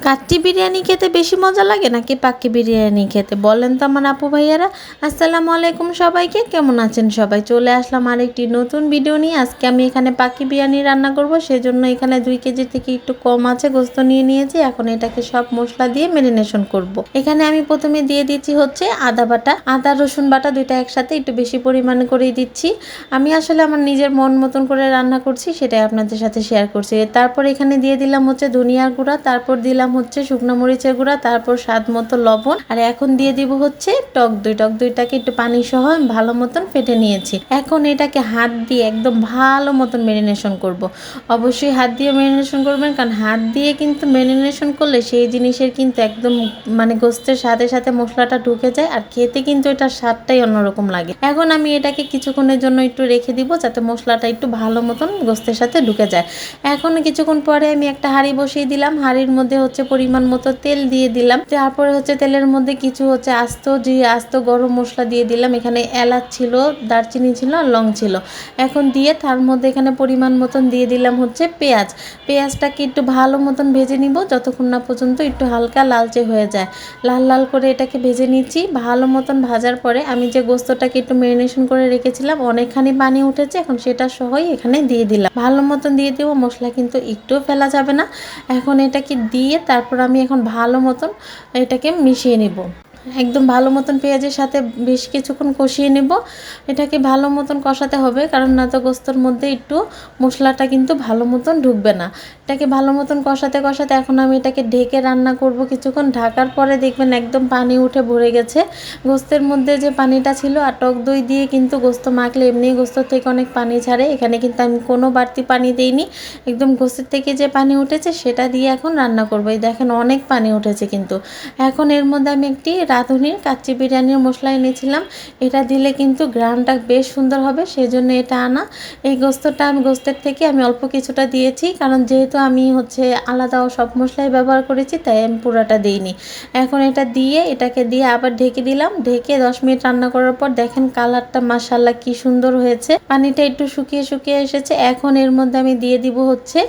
কাচ্চি বিরিয়ানি খেতে বেশি মজা লাগে নাকি পাক্কি বিরিয়ানি খেতে বলেন তো আমার আপু ভাইয়ারা। আসসালামু আলাইকুম সবাইকে, কেমন আছেন সবাই? চলে আসলাম আরেকটি নতুন ভিডিও নিয়ে। আজকে আমি এখানে পাক্কি বিরিয়ানি রান্না করব, সেজন্য এখানে 2 কেজি থেকে একটু কম আছে গোস্ত নিয়ে নিয়েছি। এখন এটাকে সব মশলা দিয়ে ম্যারিনেশন করব। এখানে আমি প্রথমে দিয়ে দিচ্ছি হচ্ছে আদা বাটা, আদা রসুন বাটা দুইটা একসাথে একটু বেশি পরিমাণে করেই দিচ্ছি। আমি আসলে আমার নিজের মন মতন করে রান্না করছি, সেটাই আপনাদের সাথে শেয়ার করছি। তারপর এখানে দিয়ে দিলাম হচ্ছে ধনিয়ার গুঁড়া, তারপর দিলাম হচ্ছে শুকনো মরিচের গুঁড়া, তারপর স্বাদ মতো লবণ, আর এখন দিয়ে দিব হচ্ছে টক দই। টক দইটাকে একটু পানি সহ ভালো মতন ফেটে নিয়েছি। এখন এটাকে হাত দিয়ে একদম ভালো মতন ম্যারিনেশন করব। অবশ্যই হাত দিয়ে ম্যারিনেশন করবেন, কারণ হাত দিয়ে কিন্তু ম্যারিনেশন করলে সেই জিনিসের কিন্তু একদম মানে গোস্তের সাথে সাথে মশলাটা ঢুকে যায়, আর খেতে কিন্তু এটার স্বাদটাই অন্যরকম লাগে। এখন আমি এটাকে কিছুক্ষণের জন্য একটু রেখে দিব, যাতে মশলাটা একটু ভালো মতন গোস্তের সাথে ঢুকে যায়। এখন কিছুক্ষণ পরে আমি একটা হাঁড়ি বসিয়ে দিলাম। হাঁড়ির মধ্যে হচ্ছে পরিমাণ মতো তেল দিয়ে দিলাম। তারপরে হচ্ছে তেলের মধ্যে কিছু হচ্ছে আস্ত গরম মশলা দিয়ে দিলাম। এখানে এলাচ ছিল, দারচিনি ছিল, আর লং ছিল। এখন দিয়ে তার মধ্যে এখানে পরিমাণ মতন দিয়ে দিলাম হচ্ছে পেঁয়াজটাকে একটু ভালো মতন ভেজে নিব, যতক্ষণ না পর্যন্ত একটু হালকা লালচে হয়ে যায়। লাল লাল করে এটাকে ভেজে নিচ্ছি। ভালো মতন ভাজার পরে আমি যে গোস্তটাকে একটু ম্যারিনেশন করে রেখেছিলাম, অনেকখানি পানি উঠেছে, এখন সেটা সহই এখানে দিয়ে দিলাম। ভালো মতন দিয়ে দেবো, মশলা কিন্তু একটুও ফেলা যাবে না। এখন এটাকে দিয়ে তারপর আমি এখন ভালো মতন এটাকে মিশিয়ে নিব। একদম ভালো মতন পেঁয়াজের সাথে বেশ কিছুক্ষণ কষিয়ে নেব। এটাকে ভালো মতন কষাতে হবে, কারণ না তো গোস্তর মধ্যে একটু মশলাটা কিন্তু ভালো মতন ঢুকবে না। এটাকে ভালো মতন কষাতে কষাতে এখন আমি এটাকে ঢেকে রান্না করব কিছুক্ষণ। ঢাকার পরে দেখবেন একদম পানি উঠে ভরে গেছে গোস্তের মধ্যে, যে পানিটা ছিল। আর টক দই দিয়ে কিন্তু গোস্ত মাখলে এমনি গোস্ত থেকে অনেক পানি ছাড়ে, এখানে কিন্তু আমি কোনো বাড়তি পানি দিইনি। একদম গোস্তের থেকে যে পানি উঠেছে সেটা দিয়ে এখন রান্না করবো। এই দেখেন অনেক পানি উঠেছে কিন্তু। এখন এর মধ্যে আমি একটি রাঁধুনির কাচ্চি বিরিয়ানির মশলা এনেছিলাম। এটা দিলে কিন্তু গ্রানটা বেশ সুন্দর হবে, সেজন্য এটা আনা। এই গোস্তটা আমি গোস্তের থেকে আমি অল্প কিছুটা দিয়েছি, কারণ যেহেতু আমি হচ্ছে আলাদা সব মশলাই ব্যবহার করেছি, তাই আমি পুরাটা দিইনি। এখন এটাকে দিয়ে আবার ঢেকে দিলাম। ঢেকে 10 মিনিট রান্না করার পর দেখেন কালারটা মাশাআল্লাহ কি সুন্দর হয়েছে। পানিটা একটু শুকিয়ে শুকিয়ে এসেছে। এখন এর মধ্যে আমি দিয়ে দিব হচ্ছে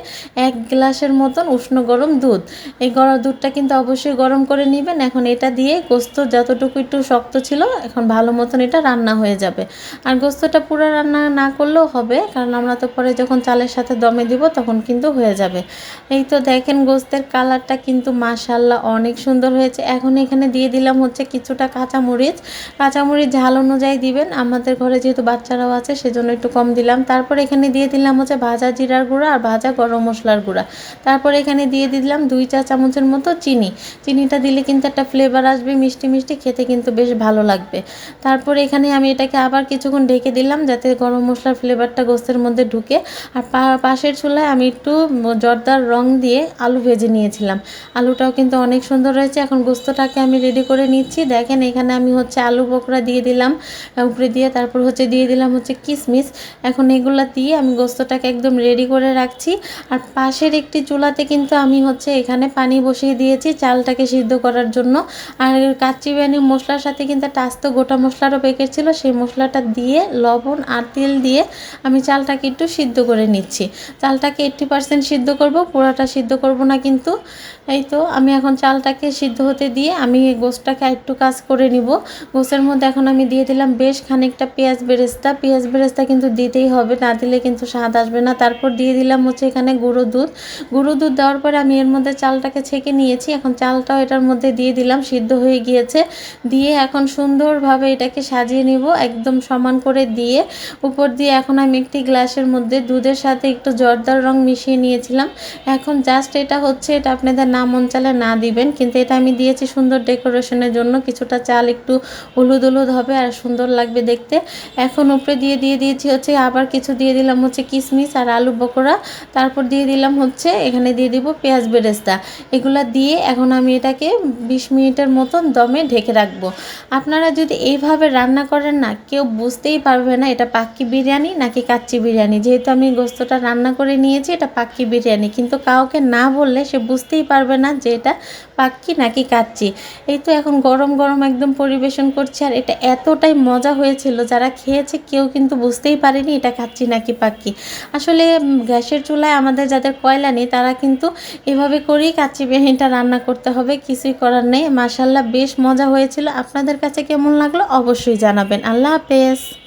1 গ্লাসের মতন উষ্ণ গরম দুধ। এই গরম দুধটা কিন্তু অবশ্যই গরম করে নেবেন। এখন এটা দিয়ে গোস্ত যতটুকু একটু শক্ত ছিল, এখন ভালো মতন এটা রান্না হয়ে যাবে। আর গোস্তটা পুরো রান্না না করলেও হবে, কারণ আমরা তো পরে যখন চালের সাথে দমে দিব তখন কিন্তু হয়ে যাবে। এই তো দেখেন গোস্তের কালারটা কিন্তু মাশাআল্লাহ অনেক সুন্দর হয়েছে। এখন এখানে দিয়ে দিলাম হচ্ছে কিছুটা কাঁচামরিচ। ঝাল অনুযায়ী দিবেন, আমাদের ঘরে যেহেতু বাচ্চারাও আছে সেজন্য একটু কম দিলাম। তারপর এখানে দিয়ে দিলাম হচ্ছে ভাজা জিরার গুঁড়া আর ভাজা গরম মশলার গুঁড়া। তারপর এখানে দিয়ে দিলাম 2 চা চামচের মতো চিনিটা দিলে কিন্তু একটা ফ্লেভার আসবে, মিষ্টি মিষ্টি খেতে কিন্তু বেশ ভালো লাগবে। তারপর এখানে আমি এটাকে আবার কিছুক্ষণ ঢেকে দিলাম, যাতে গরম মশলার ফ্লেভারটা গোস্তের মধ্যে ঢুকে। আর পাশের চুলায় আমি একটু জর্দার রং দিয়ে আলু ভেজে নিয়েছিলাম। আলুটাও কিন্তু অনেক সুন্দর হয়েছে। এখন গোস্তটাকে আমি রেডি করে নিচ্ছি। দেখেন এখানে আমি হচ্ছে আলু বকরা দিয়ে দিলাম উপরে দিয়ে, তারপর হচ্ছে দিয়ে দিলাম হচ্ছে কিশমিশ। এখন এগুলা দিয়ে আমি গোস্তটাকে একদম রেডি করে রাখছি। আর পাশের একটি চুলাতে কিন্তু আমি হচ্ছে এখানে পানি বসিয়ে দিয়েছি চালটাকে সিদ্ধ করার জন্য। আর কাচ্চি বিরিয়ানি মশলার সাথে কিন্তু একটা আস্ত গোটা মশলারও প্যাকেট ছিল, সেই মশলাটা দিয়ে লবণ আর তেল দিয়ে আমি চালটাকে একটু সিদ্ধ করে নিচ্ছি। চালটাকে 80% সিদ্ধ করব, পুরোটা সিদ্ধ করব না কিন্তু। এই তো আমি এখন চালটাকে সিদ্ধ হতে দিয়ে আমি গোস্তটাকে একটু কাজ করে নিব। গোস্তের মধ্যে এখন আমি দিয়ে দিলাম বেশ খানিকটা পেঁয়াজ বেরেস্তা কিন্তু দিতেই হবে, না দিলে কিন্তু স্বাদ আসবে না। তারপর দিয়ে দিলাম হচ্ছে এখানে গুঁড়ো দুধ দেওয়ার পরে আমি এর মধ্যে চালটাকে ছেঁকে নিয়েছি। এখন চালটাও এটার মধ্যে দিয়ে দিলাম, সিদ্ধ হয়ে গিয়েছে। দিয়ে এখন সুন্দরভাবে এটাকে সাজিয়ে নিব, একদম সমান করে দিয়ে উপর দিয়ে এখন আমি একটি গ্লাসের মধ্যে দুধের সাথে একটু জর্দার রং মিশিয়ে নিয়েছিলাম। এখন জাস্ট এটা হচ্ছে, এটা আপনাদের না মন চালে না দিবেন, কিন্তু এটা আমি দিয়েছি সুন্দর ডেকোরেশনের জন্য। কিছুটা চাল একটু হলুদ হবে আর সুন্দর লাগবে দেখতে। এখন উপরে দিয়েছি হচ্ছে আবার কিছু দিয়ে দিলাম হচ্ছে কিশমিশ আর আলু বকরা। তারপর দিয়ে দিলাম হচ্ছে এখানে দিয়ে দিব পেঁয়াজ বেরেস্তা। এগুলা দিয়ে এখন আমি এটাকে 20 মিনিটের মতন দম দমে ঢেকে রাখবো। আপনারা যদি এইভাবে রান্না করেন না, কেউ বুঝতেই পারবে না এটা পাক্কি বিরিয়ানি নাকি কাচ্চি বিরিয়ানি। যেহেতু আমি গোস্তটা রান্না করে নিয়েছি, এটা পাক্কি বিরিয়ানি, কিন্তু কাউকে না বললে সে বুঝতেই পারবে না যে এটা পাক্কি নাকি কাচ্চি। এই তো এখন গরম গরম একদম পরিবেশন করছি, আর এটা এতটাই মজা হয়েছিল, যারা খেয়েছে কেউ কিন্তু বুঝতেই পারেনি এটা কাচ্চি নাকি পাক্কি। আসলে গ্যাসের চুলায় আমাদের যাদের কয়লা নেই তারা কিন্তু এভাবে করেই কাচ্চি বিরিয়ানিটা রান্না করতে হবে, কিছুই করার নেই। মাশাআল্লাহ বেশ মজা হয়েছিল। আপনাদের কাছে কেমন লাগলো অবশ্যই জানাবেন। আল্লাহ হাফেজ।